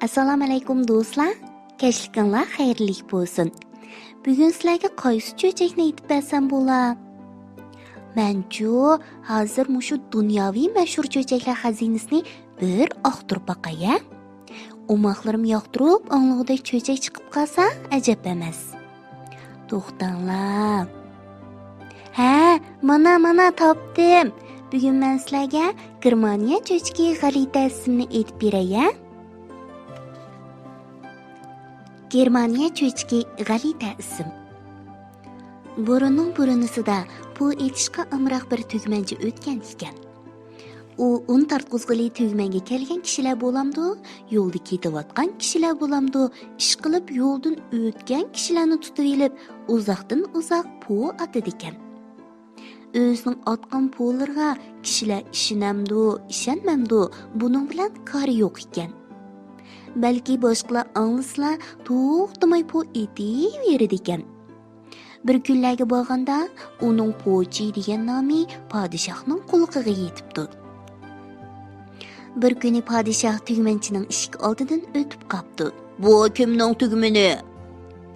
Assalomu alaykum do'stlar. Kechlikinglar xayrli bo'lsin. Bugun sizlarga qaysi cho'chakni aytib bersam bo'lar? Men-chu hozir mushu dunyoviy mashhur cho'chaklar xazinasini bir oqtirib baqaya. Umoqlarim yoqtirib, onlig'idek cho'chak chiqib qolsa, ajab emas. To'xtanglar. Ha, mana topdim. Bugun men sizlarga Germaniya cho'chagi g'alitasini aytib beray. Germaniya cho'chagi g'alita ism. Bo'rining bo'rinisida pul etishga amroq bir tugmanchi o'tgan ekan. U un tartqizg'ili tugmanga kelgan kishilar bo'lamdi, yo'lda ketayotgan kishilar bo'lamdi, ish qilib yo'ldan o'tgan kishilarni tutib olib, uzoqdan uzoq pul atadi ekan. O'zining otgan pullarga kishilar ishonamdi, ishonmamdi, buning bilan kori yo'q ekan. Balki boshqalar anglaslar to'xtamay pul etaveradi ekan. Bir kunlarga borganda uning po'chi degan nomi podshohning quloqiga yetibdi. Bir kuni podshoh tugmanchining eshik oldidan o'tib qopdi. "Bu kimning tugmani?"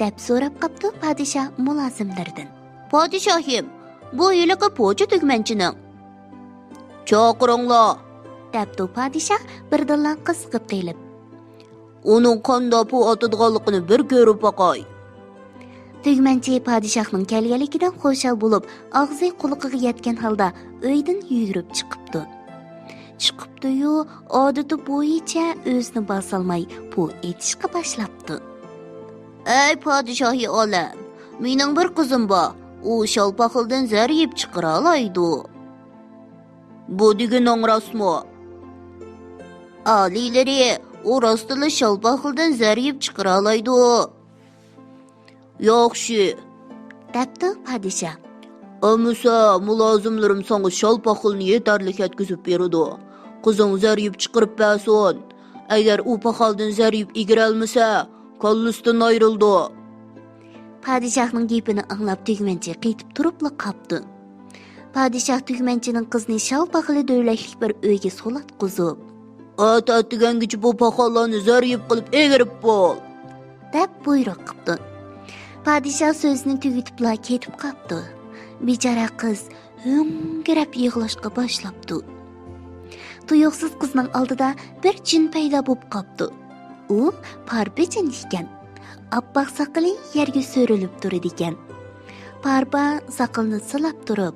deb so'rab qopdi podshoh mulozimlardan. "Podshohim, bu yiliqi po'chi tugmanchining." "Chaqiringlar," debdi podshoh birdan qisqib qilib. "Uning qanday pul otadiganligini bir ko'rib boqay." Tugmanchi podshohning kelganligidan xushal bo'lib, og'zi quloqiga yetgan holda uydan yugurib chiqibdi. Chiqibdi-yu, odati bo'yicha o'zini bosolmay pul etishga boshlabdi. "Ey podshohi olam, mening bir qizim bor. U shalpaqildan zar yeb chiqara oladi." "Bu deganing rostmi?" "Aliylari, u rostila shalpaqildan zar yeb chiqara oladi." "Yaxshi," debdi podshoh. "Amsa mulozimlarim senga shalpaqilni yetarli yetkazib beradi. Qizing zar yeb chiqarib bersin. Agar u paxaldan zar yeb egara olmasa, kollisidan ayrildi." Podshohning gapini anglab tugmanchi qaytib turibla qopdi. Podshoh tugmanchining qizni shalpaqili dövlaklik bir uyga solatqizib, "Atatigangicha bu paxallarni zar yeb qilib egirib bo'l," deb buyruq qildi. Podshoh so'zini tugitibla ketib qopdi. Bechora qiz ho'ngrab yig'lashga boshlabdi. Tuyuqsiz qizning oldida bir jin paydo bo'lib qopdi. U parpa jin ekan. Oppoq soqoli yerga so'rilib turadi ekan. Parpa soqolni silab turib,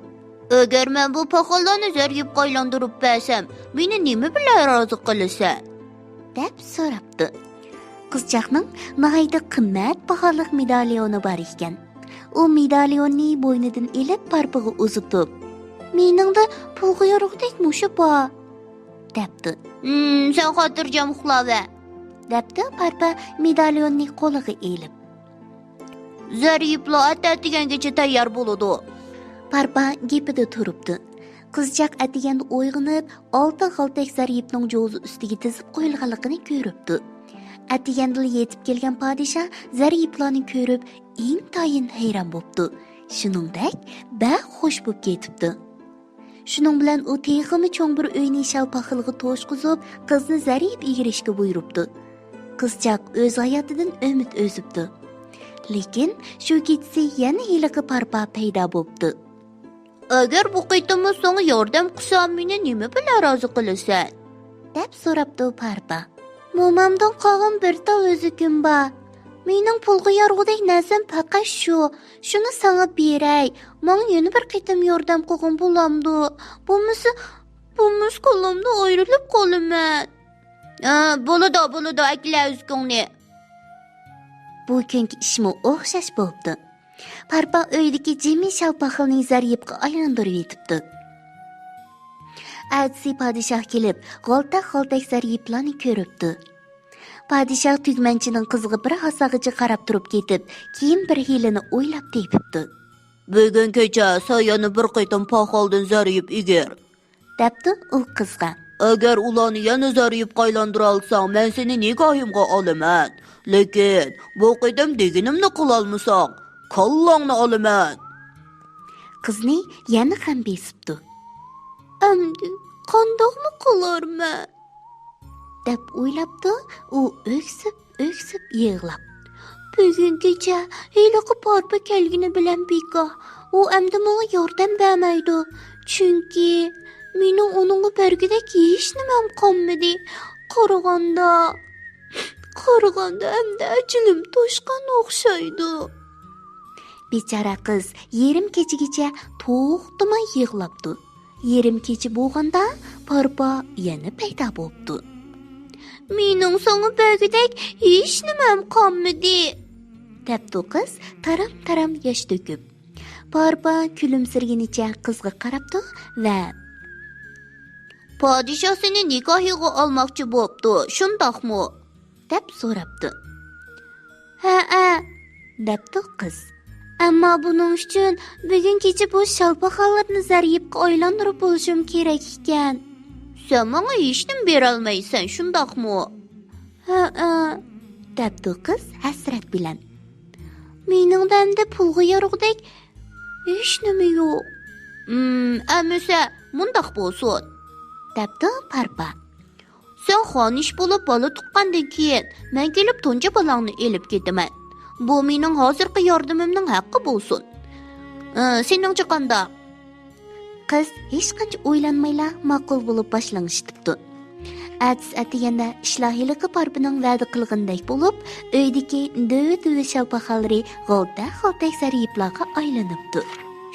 "Agar men bu paxollarni zar yeb qaylantirib bersam, meni nima bilan rozi qilasan?" deb so'rabdi. Qizchaqning nihoyatda qimmat baholiq medalioni bor ekan. U medalionni bo'ynidan ilib parpaga uzatib, "Meningda pulga yorug'dek mushi bor," debdi. "Sen xotirjam uxlava," debdi parpa medalionni qo'liga elib. "Zar yeblar atatigangacha tayyor bo'ladi." Parpa gapida turibdi. Qizchaq atiganda o'yg'inib, oltin xaltak zar yebning jo'zi ustiga tizib qo'yilganligini ko'ribdi. Atiganda yetib kelgan podshoh zar yeblarni ko'rib, intayin hayron bo'libdi. Shuningdek, xush bo'lib ketibdi. Shuning bilan u texmi cho'ng bir uyni shalpaqilga to'shqizib, qizni zar yeb egirishga buyuribdi. Qizchaq o'z hayotidan umid o'zibdi. Lekin shu kechasi yana hiliqi parpa paydo bo'libdi. "Agar bu qaytimi senga yordam qilsam, meni nima bilan rozi qilasan?" deb so'rabdi parpa. "Momamdan qolgan birta o'zikim bor. Mening pulga yorug'dek narsam faqat shu. Shuni senga beray. Menga yana bir qaytam yordam qilgan bo'lamdi. Bo'lmasa qo'limda ayrilib qolaman." Bo'ladi, akla o'zingni." Bu kungi ishmi o'xshash bo'ldi. Parpa uydagi jimi shalpaqilning zar yebga aylantirib yetibdi. Atsi podshoh kelib, g'oltak zar yeblarni ko'ribdi. Podshoh tugmanchining qiziga bir hasag'icha qarab turib ketib, keyin bir hilini o'ylab tepibdi. "Bugun kecha sayani bir qaytam paxoldan zar yeb egir," debdi u qizga. "Agar ularni yana zar yeb qaylantira olsang, men seni nigohimga olaman. Lekin bu qaytam deganimni qila olmasang, kollongni olaman." Qizni yana ham besibdi. "Amdi qandoqmi qilarman?" deb o'ylabdi u o'ksib yig'lab. Bugun kecha heliqi parpa kelgini bilan begoh u endi menga yordam bermaydi. Chunki mening uningga bergidek hech nimam qolmadi. Qaraganda endi achilim to'shqan o'xshaydi. Bechara qiz yarim kechagacha to'xtamay yig'labdi. Yarim kecha bo'lganda parpa yana paydo bo'ldi. Mening so'nggi bergidek hech nimam qolmadi. Debdi qiz taram yosh to'kib. Parpa kulimsirganicha qizga qarabdi va "Podshoh seni nikohiga olmoqchi bo'pti, shundoqmi?" deb so'rabdi. "Ha", debdi qiz. "Ammo buning uchun bugun kecha bu shalpaqalarni zaryibga aylantirib bo'lishim kerak ekan." "Sen menga hech nima bera olmaysan, shundoqmi?" "Ha", debdi qiz hasrat bilan. "Mening damda pulga yorug'dek hech nima yo'q." "Amisa, mundaq bo'lsin", debdi parpa. "Sen xonish bo'lib bola tuqqandan keyin men kelib tunji bolangni elib ketaman. Bu mening hozirgi yordamimning haqqi bo'lsin. Seningcha qandoq?" Qiz hech qancha o'ylanmayla ma'qul bo'lib boshlang'ishibdi. Atis atiganda ishlohiligi parpining va'da qilgandek bo'lib, uydagi döv shalpaqalari g'altak zaryiblarga aylanibdi.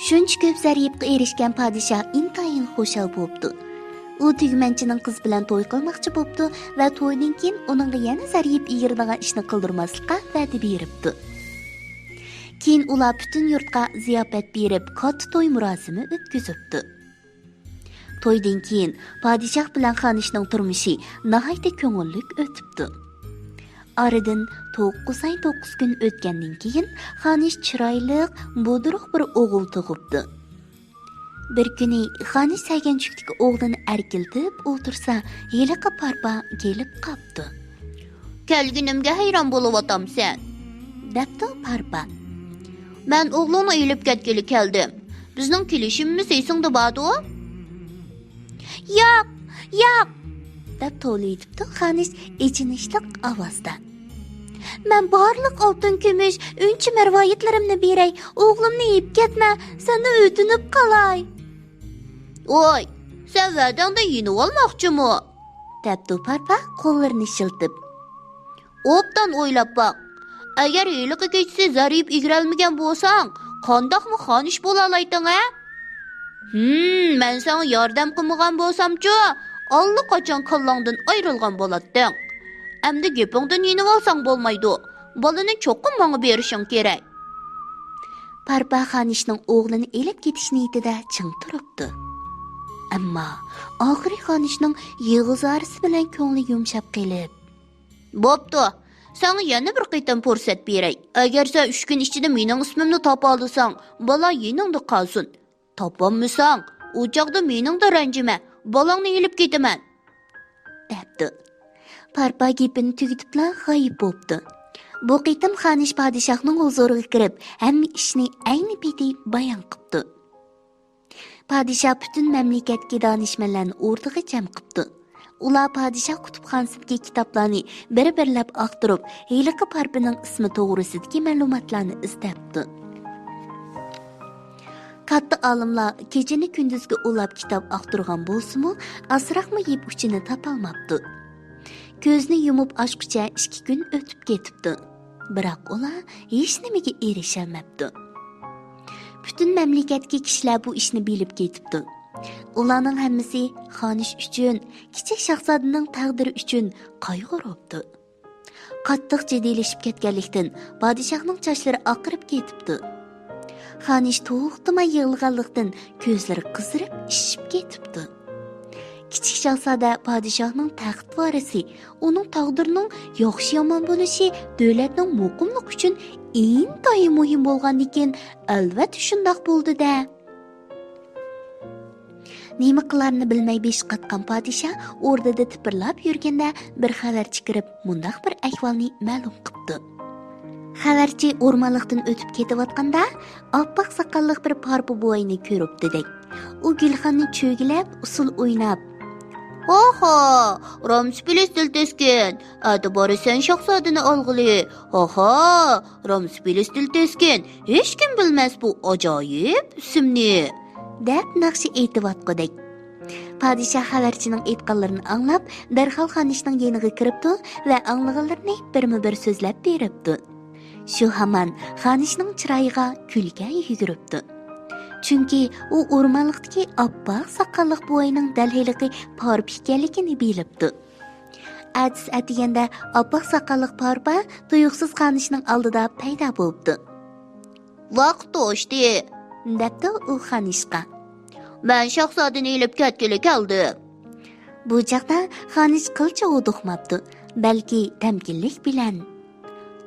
Shuncha ko'p zaryibga erishgan podshoh intayin xushal bo'libdi. U tugmanchining qiz bilan to'y qilmoqchi bo'libdi va to'ydan keyin uningga yana zaryib yigirdigan ishni qildirmaslikqa va'da beribdi. Keyin ular butun yurtga ziyofat berib, katta to'y murosimi o'tkazibdi. To'ydan keyin podshoh bilan xonishning turmushi nihoyatda ko'ngilli o'tibdi. Oradan 9 oy 9 kun o'tgandan keyin xonish chiroyli, budruq bir o'g'il tug'ibdi. Bir kuni xonish sayganchukdagi o'g'lini erkiltib o'tirsa, heliqi parpa kelib qopdi. "Kelgunimga hayron bo'lib otamsan", debdi parpa. "Men o'g'limni ilib ketgili keldim. Bizning kelishimimiz esingda bordi?" Yo'q, deb to'layibdi xonish ichinishli ovozda. "Men barliq oltin kumush, uncha marvoyatlarimni beray, o'g'limni yeb ketma, seni o'tinib qolay." "Oy, sen va'dangda yenib olmoqchimi?" debdi parpa qo'llarini shiltib. "Obdan o'ylab boq. Agar heliqi kechsa zaryib igirolmagan bo'lsang, qandoqmi xonish bo'la olayding, a? Men sana yordam qilmagan bo'lsam-chi, allaqachon kallangdan ayrilgan bo'lading. Endi gapingdan yenib olsang bo'lmaydi. Bolani cho'qim menga berishing kerak." Parpa xonishning o'g'lini elib ketish niyatida ching turibdi. Ammo oxiri xonishning yig'izorisi bilan ko'ngli yumshab qolib, "Bo'pti, sana yana bir qitim fursat beray. Agar sen 3 kun ichida mening ismimni topa olsang, bola yeningda qolsin. Topolmasang, u chaqda meningda ranjima, bolangni elib ketaman", debdi. Parpa gapini tugatibla g'oyib bo'ldi. Bu qitim xonish podshohning huzuriga kirib, hamma ishni ayni peti bayon qildi. Podshoh butun mamlakatga donishmandlarni o'rtaga jam qildi. Ular podshoh kutubxonasidagi kitoblarni bir-birlab aqtirib, heliqi parpining ismi to'g'risidagi ma'lumotlarni izlabdi. Katta olimlar kechani kunduzga ulab kitob aqtirgan bo'lsa-mu, asraqmi yeb uchini topolmabdi. Ko'zni yumib ochqicha 2 kun o'tib ketibdi. Biroq ular hech nimaga erisholmabdi. Butun mamlakatdagi kishilar bu ishni bilib ketibdi. Ularning hammasi xonish uchun, kichik shahzodaning taqdiri uchun qayg'uribdi. Qattiq jiddiylashib ketganlikdan podshohning sochlari oqarib ketibdi. Xonish to'xtamay yig'laganlikdan ko'zlari qizarib, ishib ketibdi. Kichik shahzoda podshohning taxt varisi, uning taqdirining yaxshi-yomon bo'lishi davlatning muqimligi uchun intayin muhim bo'lganligidan albatta shundoq bo'ldi-da. Nima qilarini bilmay besh qatgan podshoh o'rtada tipirlab yurganda bir xabarchi kirib, mundaq bir ahvolni ma'lum qildi. Xabarchi o'rmonlikdan o'tib ketayotganda, oppoq soqolli bir parpa buvayni ko'ribdi-dek. U gulxonni cho'gilab, usul o'ynab, Oha, Ramsi Pilis dilteskin. Adi bari sen şahzadini algılı. Oha, Ramsi Pilis dilteskin. Hiç kim bilmez bu acayip isimni. Dep naqshi aytib Padişah xabarchining aytganlarini anglab, darhol xonishning yeniga kiribdi va anglaganlarini birma-bir so'zlab beribdi. Shu hamon xonishning chiroyiga kulga yuguribdi. Chunki u o'rmonlikdagi oppoq soqolliq buvoyning dalhiliqi Parp ekanligini bilibdi. Atis atiganda oppoq soqolliq Parpa tuyuqsiz xonishning oldida paydo bo'libdi. Vaqt o'shdi, debdi u xonishga. Ben şahzadini ilip ketgili keldim. Bu chaqda xonish qilcha o'duqmabdi, balki tamkinlik bilan.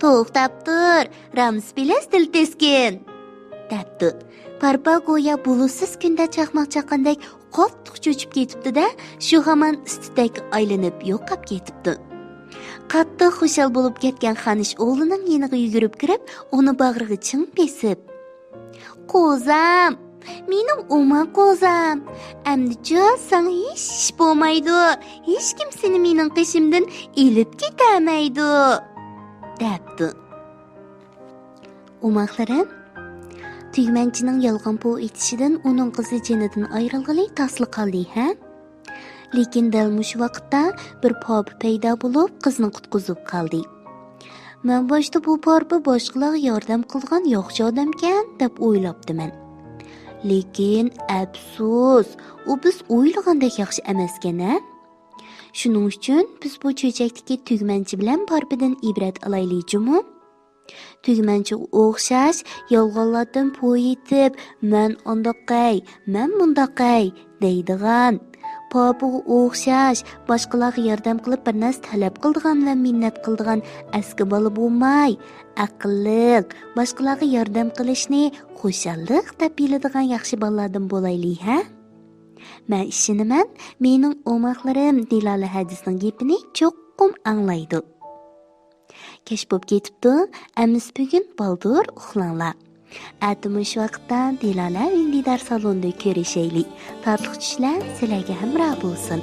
To'xtab tur, Ramsi Pilis dilteskin, debdi. Parpa go'yo bulutsiz kunda chaqmoq chaqqandek qattiq cho'chib ketibdi-da, shu hamon ustidagi aylanib yo'qab ketibdi. Qattiq xushal bo'lib ketgan xonish o'g'lining yeniga yugurib kirib, uni bag'riga ching besib, "Qo'zam, mening o'ma qo'zam, amdicha sana hech ish bo'lmaydi, hech kim seni mening qishimdan ilib ketamaydi", debdi. O'maqlarim, tugmanchining yolg'on bu aytishidan uning qizi jinidan ayrilg'ili tasli qoldi, ha? Lekin dal mush vaqtda bir popi paydo bo'lib, qizni qutqizib qoldi. Men boshda bu popi boshqalarga yordam qilgan yaxshi odamkan deb o'ylabdiman. Lekin afsus, u biz o'ylagandek yaxshi emaskan-a? Shuning uchun biz bu cho'chakdagi tugmanchi bilan Parpidan ibrat olaylikmi? Tugmanchi o'xshash yolg'onlardan po'yitib, "Men ondaqay, men mundaqay" deydigan, Papiga o'xshash boshqalarga yordam qilib bir narsa talab qildigan va minnat qildigan aski bola bo'lmay, aqlliq, boshqalarga yordam qilishni xo'shallik deb biladigan yaxshi bolalardan bo'laylik, ha? Men ishonaman, mening o'moqlarim Dilola hadisning gapini cho'qqum anglaydi. Kech bo'lib ketibdi, amiz bugun baldur uxlanglar. Atimish vaqtda Dilola Vindidar salonida ko'rishaylik. Tatliq tushlar sizlarga hamroh bo'lsin.